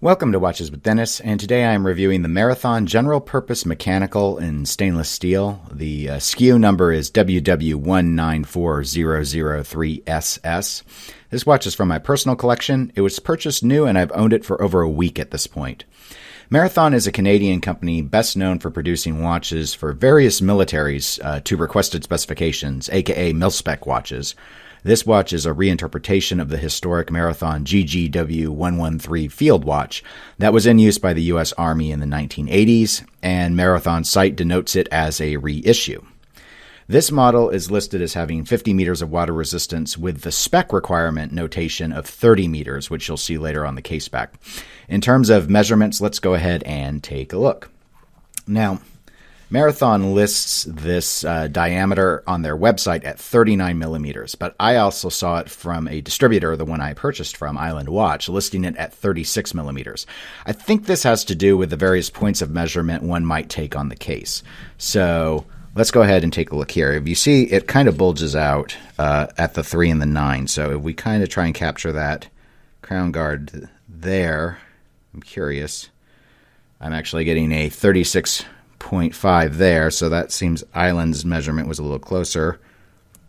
Welcome to Watches with Dennis, and today I am reviewing the Marathon General Purpose Mechanical in stainless steel. The SKU number is WW194003SS. This watch is from my personal collection. It was purchased new and I've owned it for over a week at this point. Marathon is a Canadian company best known for producing watches for various militaries to requested specifications, aka mil-spec watches. This watch is a reinterpretation of the historic Marathon GGW113 field watch that was in use by the U.S. Army in the 1980s, and Marathon's site denotes it as a reissue. This model is listed as having 50 meters of water resistance with the spec requirement notation of 30 meters, which you'll see later on the case back. In terms of measurements, let's go ahead and take a look. Now, Marathon lists this diameter on their website at 39 millimeters, but I also saw it from a distributor, the one I purchased from, Island Watch, listing it at 36 millimeters. I think this has to do with the various points of measurement one might take on the case. So let's go ahead and take a look here. If you see, it kind of bulges out at the 3 and the 9. So if we kind of try and capture that crown guard there, I'm curious. I'm actually getting a 36.5 there, so that seems Island's measurement was a little closer.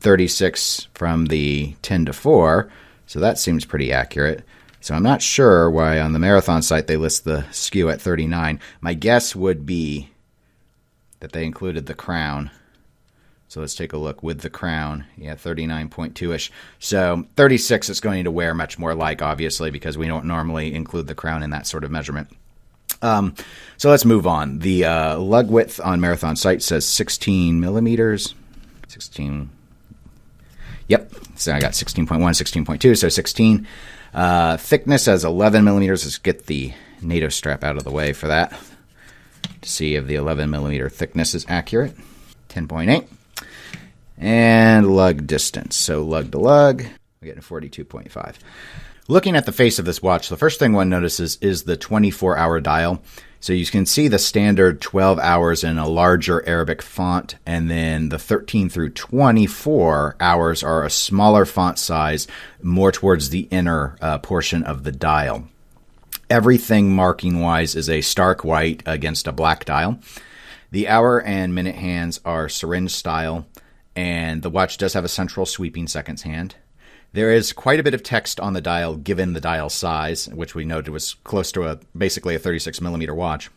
36 from the 10 to 4, so that seems pretty accurate. So I'm not sure why on the Marathon site they list the SKU at 39. My guess would be that they included the crown. So let's take a look with the crown. Yeah, 39.2-ish. So 36 is going to wear much more like, obviously, because we don't normally include the crown in that sort of measurement. So let's move on. The lug width on Marathon site says 16 millimeters. 16. Yep. So I got 16.1, 16.2, so 16. Thickness as 11 millimeters. Let's get the NATO strap out of the way for that to see if the 11 millimeter thickness is accurate. 10.8. And lug distance. So lug to lug, we're getting 42.5. Looking at the face of this watch, the first thing one notices is the 24-hour dial. So you can see the standard 12 hours in a larger Arabic font, and then the 13 through 24 hours are a smaller font size, more towards the inner portion of the dial. Everything marking-wise is a stark white against a black dial. The hour and minute hands are syringe style, and the watch does have a central sweeping seconds hand. There is quite a bit of text on the dial given the dial size, which we noted was close to basically a 36 millimeter watch.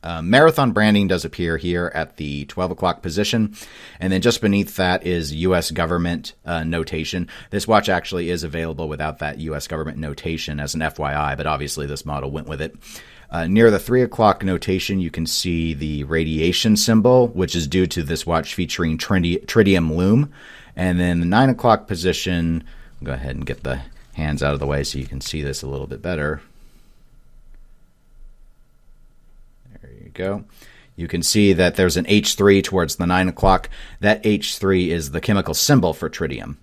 Marathon branding does appear here at the 12 o'clock position, and then just beneath that is U.S. government notation. This watch actually is available without that U.S. government notation as an FYI, but obviously this model went with it. Near the 3 o'clock notation, you can see the radiation symbol, which is due to this watch featuring Tritium lume. And then the 9 o'clock position, I'll go ahead and get the hands out of the way so you can see this a little bit better. There you go. You can see that there's an H3 towards the 9 o'clock. That H3 is the chemical symbol for tritium.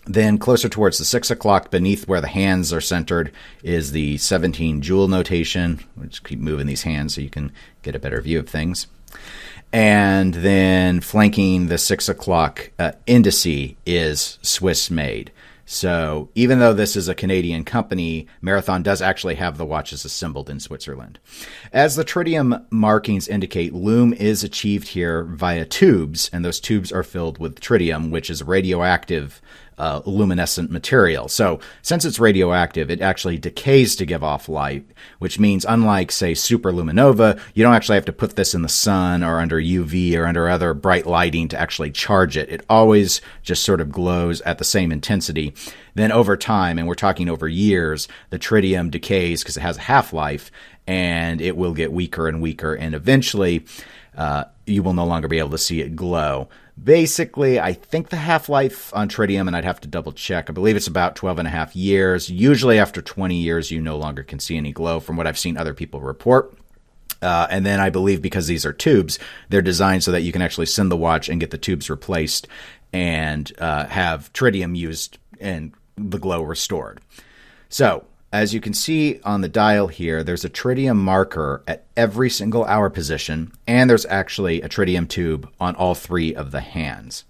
Then closer towards the 6 o'clock, beneath where the hands are centered, is the 17 joule notation. We'll just keep moving these hands so you can get a better view of things. And then flanking the 6 o'clock indice is Swiss made. So even though this is a Canadian company, Marathon does actually have the watches assembled in Switzerland. As the tritium markings indicate, lume is achieved here via tubes, and those tubes are filled with tritium, which is radioactive luminescent material. So since it's radioactive, it actually decays to give off light, which means unlike, say, superluminova, you don't actually have to put this in the sun or under UV or under other bright lighting to actually charge it. It always just sort of glows at the same intensity. Then over time, and we're talking over years, the tritium decays because it has a half-life, and it will get weaker and weaker, and eventually you will no longer be able to see it glow. Basically, I think the half-life on tritium, and I'd have to double check, I believe it's about 12 and a half years. Usually after 20 years, you no longer can see any glow from what I've seen other people report. And then I believe because these are tubes, they're designed so that you can actually send the watch and get the tubes replaced and have tritium used and the glow restored. So as you can see on the dial here, there's a tritium marker at every single hour position, and there's actually a tritium tube on all 3 of the hands.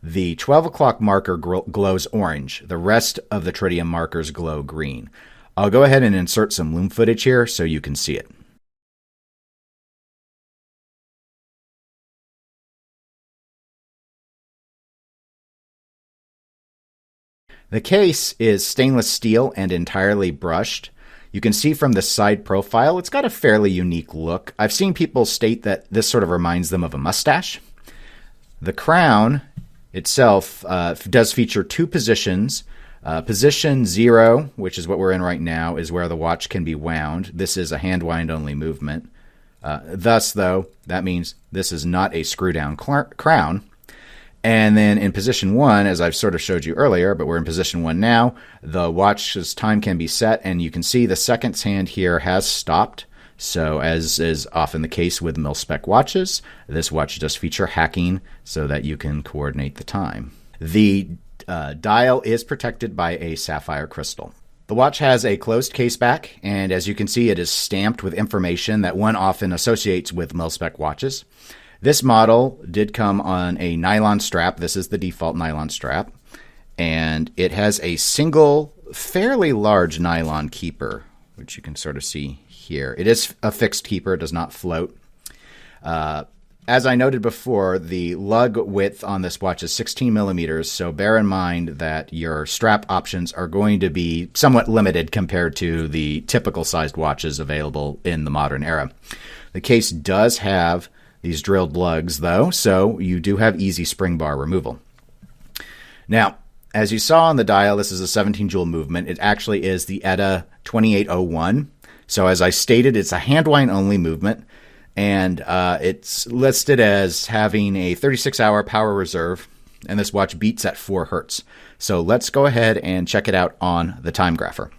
The 12 o'clock marker glows orange. The rest of the tritium markers glow green. I'll go ahead and insert some lume footage here so you can see it. The case is stainless steel and entirely brushed. You can see from the side profile, it's got a fairly unique look. I've seen people state that this sort of reminds them of a mustache. The crown itself does feature two positions. Position 0, which is what we're in right now, is where the watch can be wound. This is a hand wind only movement. Thus, though, that means this is not a screw down crown. And then in position 1, as I've sort of showed you earlier, but we're in position 1 now, the watch's time can be set, and you can see the seconds hand here has stopped. So as is often the case with mil-spec watches, this watch does feature hacking so that you can coordinate the time. The dial is protected by a sapphire crystal. The watch has a closed case back, and as you can see, it is stamped with information that one often associates with mil-spec watches. This model did come on a nylon strap. This is the default nylon strap. And it has a single, fairly large nylon keeper, which you can sort of see here. It is a fixed keeper. It does not float. As I noted before, the lug width on this watch is 16 millimeters, so bear in mind that your strap options are going to be somewhat limited compared to the typical sized watches available in the modern era. The case does have these drilled lugs, though, so you do have easy spring bar removal. Now, as you saw on the dial, this is a 17 joule movement. It actually is the ETA 2801. So as I stated, it's a hand wind only movement, and it's listed as having a 36-hour power reserve, and this watch beats at 4 hertz. So let's go ahead and check it out on the time grapher.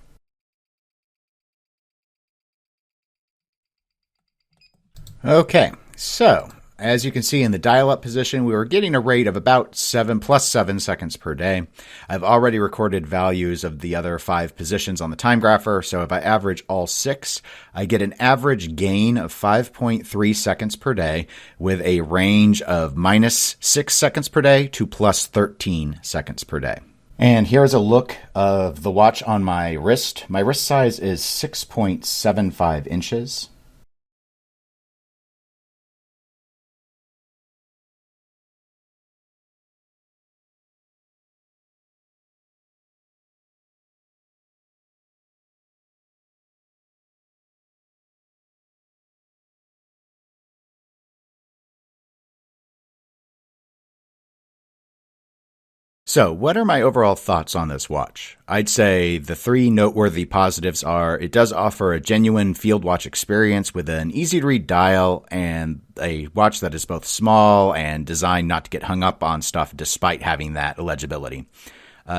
Okay. So, as you can see in the dial-up position, we were getting a rate of about 7 seconds per day. I've already recorded values of the other 5 positions on the time grapher, so if I average all 6, I get an average gain of 5.3 seconds per day with a range of -6 seconds per day to +13 seconds per day. And here's a look of the watch on my wrist. My wrist size is 6.75 inches. So, what are my overall thoughts on this watch? I'd say the 3 noteworthy positives are it does offer a genuine field watch experience with an easy-to-read dial and a watch that is both small and designed not to get hung up on stuff despite having that legibility.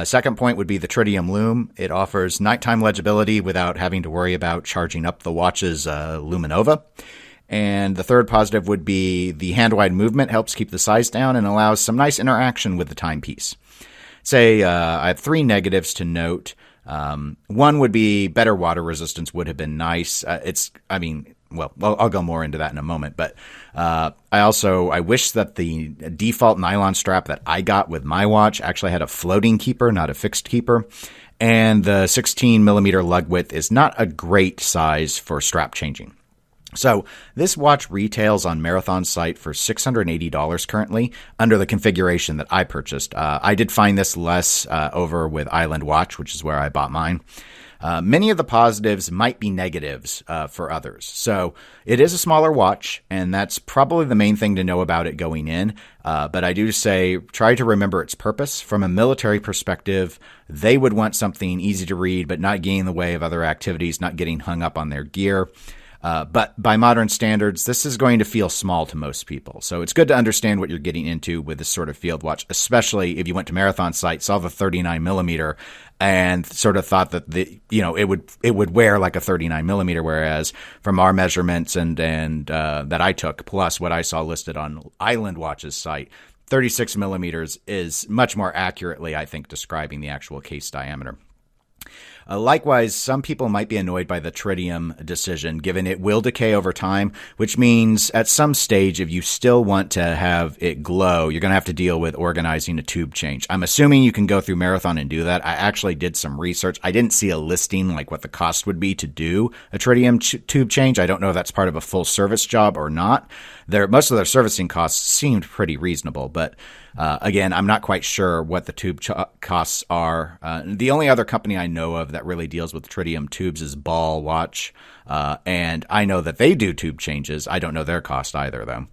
Second point would be the Tritium lume. It offers nighttime legibility without having to worry about charging up the watch's luminova. And the third positive would be the hand-wide movement helps keep the size down and allows some nice interaction with the timepiece. I have 3 negatives to note. One would be better water resistance would have been nice. I'll go more into that in a moment. But I wish that the default nylon strap that I got with my watch actually had a floating keeper, not a fixed keeper. And the 16 millimeter lug width is not a great size for strap changing. So this watch retails on Marathon's site for $680 currently under the configuration that I purchased. I did find this less over with Island Watch, which is where I bought mine. Many of the positives might be negatives for others. So it is a smaller watch, and that's probably the main thing to know about it going in. But I do say try to remember its purpose. From a military perspective, they would want something easy to read, but not getting in the way of other activities, not getting hung up on their gear. But by modern standards, this is going to feel small to most people. So it's good to understand what you're getting into with this sort of field watch, especially if you went to Marathon's site, saw the 39 millimeter, and sort of thought that it would wear like a 39 millimeter, whereas from our measurements and that I took, plus what I saw listed on Island Watch's site, 36 millimeters is much more accurately, I think, describing the actual case diameter. Likewise, some people might be annoyed by the tritium decision, given it will decay over time, which means at some stage, if you still want to have it glow, you're going to have to deal with organizing a tube change. I'm assuming you can go through Marathon and do that. I actually did some research. I didn't see a listing like what the cost would be to do a tritium tube change. I don't know if that's part of a full service job or not. Most of their servicing costs seemed pretty reasonable, but again, I'm not quite sure what the tube costs are. The only other company I know of that really deals with tritium tubes is Ball Watch, and I know that they do tube changes. I don't know their cost either, though.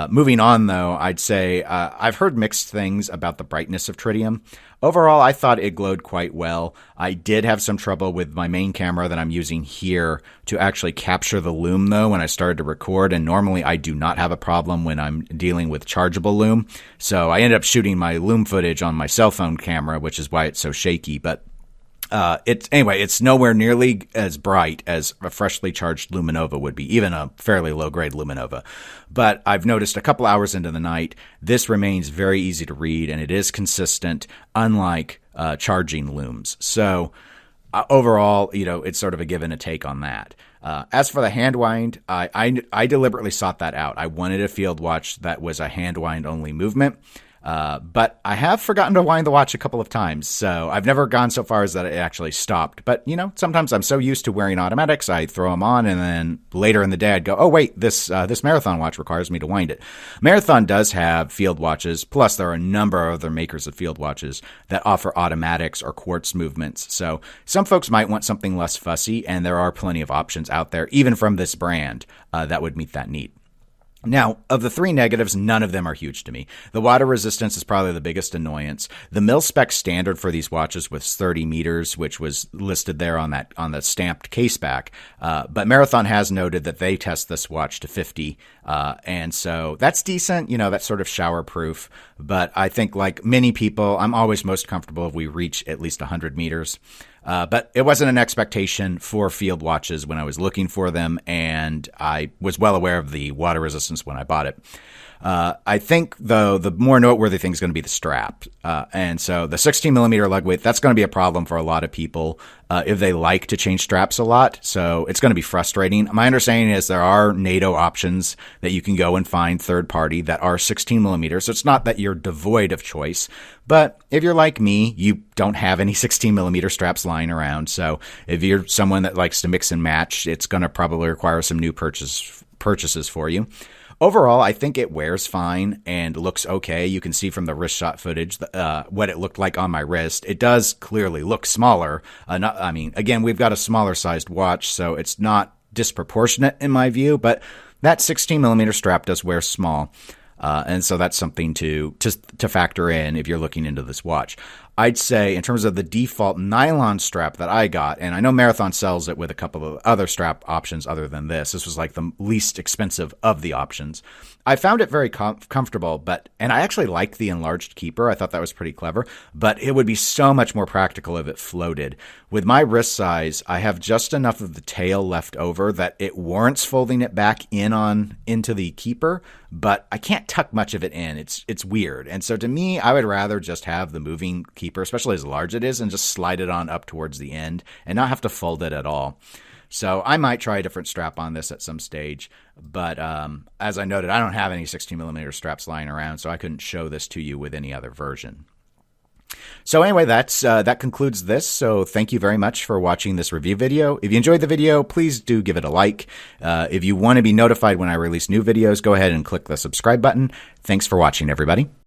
Moving on, though, I'd say I've heard mixed things about the brightness of tritium. Overall, I thought it glowed quite well. I did have some trouble with my main camera that I'm using here to actually capture the lume, though, when I started to record. And normally I do not have a problem when I'm dealing with chargeable lume. So I ended up shooting my lume footage on my cell phone camera, which is why it's so shaky. But it's nowhere nearly as bright as a freshly charged Luminova would be, even a fairly low-grade Luminova. But I've noticed a couple hours into the night, this remains very easy to read, and it is consistent, unlike charging looms. So overall, it's sort of a give and a take on that. As for the hand wind, I deliberately sought that out. I wanted a field watch that was a hand wind only movement. But I have forgotten to wind the watch a couple of times, so I've never gone so far as that it actually stopped. But, sometimes I'm so used to wearing automatics, I throw them on, and then later in the day I'd go, oh, wait, this Marathon watch requires me to wind it. Marathon does have field watches, plus there are a number of other makers of field watches that offer automatics or quartz movements. So some folks might want something less fussy, and there are plenty of options out there, even from this brand, that would meet that need. Now, of the three negatives, none of them are huge to me. The water resistance is probably the biggest annoyance. The mil-spec standard for these watches was 30 meters, which was listed there on the stamped case back. But Marathon has noted that they test this watch to 50. And so that's decent. That's sort of shower proof. But I think like many people, I'm always most comfortable if we reach at least 100 meters. But it wasn't an expectation for field watches when I was looking for them, and I was well aware of the water resistance when I bought it. I think, though, the more noteworthy thing is going to be the strap. And so the 16 millimeter lug weight, that's going to be a problem for a lot of people if they like to change straps a lot. So it's going to be frustrating. My understanding is there are NATO options that you can go and find third party that are 16 millimeters. So it's not that you're devoid of choice. But if you're like me, you don't have any 16 millimeter straps lying around. So if you're someone that likes to mix and match, it's going to probably require some new purchases for you. Overall, I think it wears fine and looks okay. You can see from the wrist shot footage what it looked like on my wrist. It does clearly look smaller. Again, we've got a smaller sized watch, so it's not disproportionate in my view, but that 16 millimeter strap does wear small. And so that's something to factor in if you're looking into this watch. I'd say in terms of the default nylon strap that I got, and I know Marathon sells it with a couple of other strap options other than this. This was like the least expensive of the options. I found it very comfortable, and I actually like the enlarged keeper. I thought that was pretty clever, but it would be so much more practical if it floated. With my wrist size, I have just enough of the tail left over that it warrants folding it back into the keeper, but I can't tuck much of it in. It's weird. And so to me, I would rather just have the moving keeper, especially as large it is, and just slide it on up towards the end and not have to fold it at all. So I might try a different strap on this at some stage, but as I noted, I don't have any 16 millimeter straps lying around, so I couldn't show this to you with any other version. So anyway, that concludes this. So thank you very much for watching this review video. If you enjoyed the video, please do give it a like. If you want to be notified when I release new videos, go ahead and click the subscribe button. Thanks for watching, everybody.